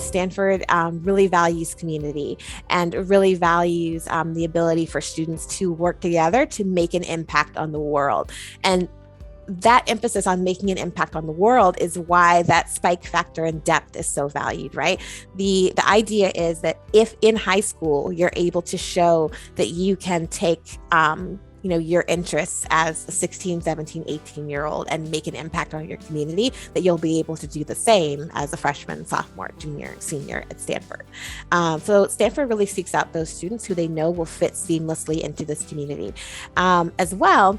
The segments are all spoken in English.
Stanford really values community and really values the ability for students to work together to make an impact on the world. And that emphasis on making an impact on the world is why that spike factor and depth is so valued, right? The idea is that if in high school you're able to show that you can take your interests as a 16, 17, 18-year-old and make an impact on your community, that you'll be able to do the same as a freshman, sophomore, junior, senior at Stanford. So Stanford really seeks out those students who they know will fit seamlessly into this community. As well,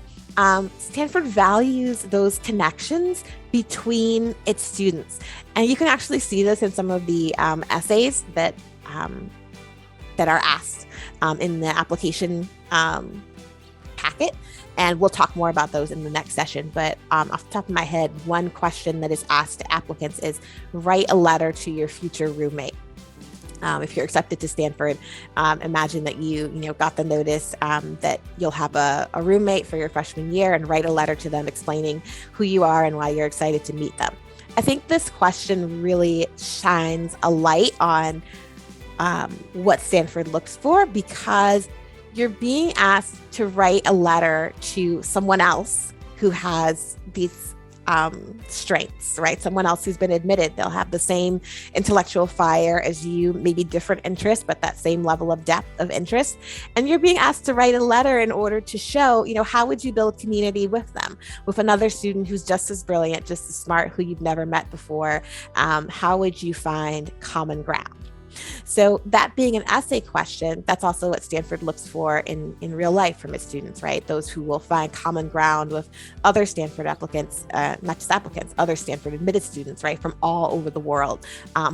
Stanford values those connections between its students. And you can actually see this in some of the essays that are asked in the application packet. And we'll talk more about those in the next session. But off the top of my head, one question that is asked to applicants is write a letter to your future roommate. If you're accepted to Stanford, imagine that you got the notice that you'll have a roommate for your freshman year, and write a letter to them explaining who you are and why you're excited to meet them. I think this question really shines a light on what Stanford looks for, because you're being asked to write a letter to someone else who has these strengths, right? Someone else who's been admitted. They'll have the same intellectual fire as you, maybe different interests, but that same level of depth of interest. And you're being asked to write a letter in order to show, how would you build community with them, with another student who's just as brilliant, just as smart, who you've never met before. How would you find common ground? So that being an essay question, that's also what Stanford looks for in real life from its students, right? Those who will find common ground with other Stanford applicants, not just applicants, other Stanford admitted students, right, from all over the world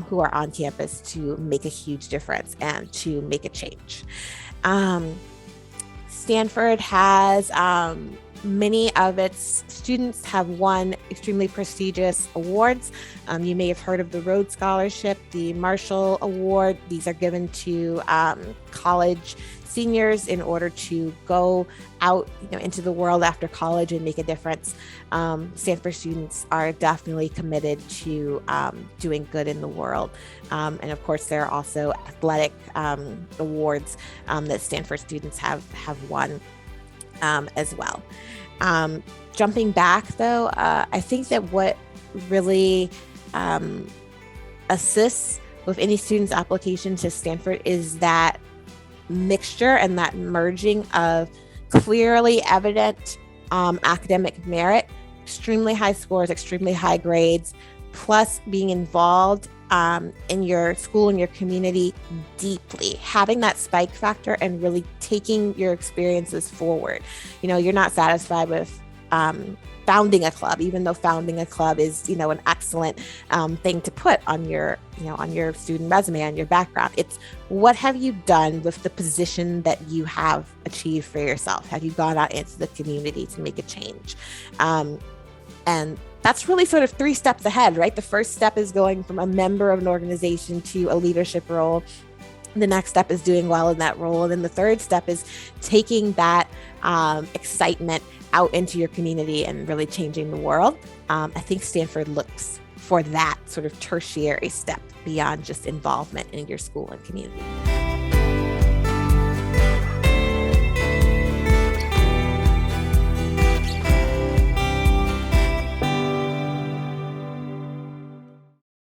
who are on campus to make a huge difference and to make a change. Stanford has many of its students have won extremely prestigious awards. You may have heard of the Rhodes Scholarship, the Marshall Award. These are given to college seniors in order to go out into the world after college and make a difference. Stanford students are definitely committed to doing good in the world. And of course, there are also athletic awards that Stanford students have won as well. Jumping back though, I think that what really assists with any student's application to Stanford is that mixture and that merging of clearly evident academic merit, extremely high scores, extremely high grades, plus being involved in your school and your community deeply, having that spike factor and really taking your experiences forward. You're not satisfied with founding a club, even though founding a club is, an excellent thing to put on your student resume, on your background. It's what have you done with the position that you have achieved for yourself? Have you gone out into the community to make a change? And that's really sort of 3 steps ahead, right? The first step is going from a member of an organization to a leadership role. The next step is doing well in that role. And then the third step is taking that excitement out into your community and really changing the world. I think Stanford looks for that sort of tertiary step beyond just involvement in your school and community.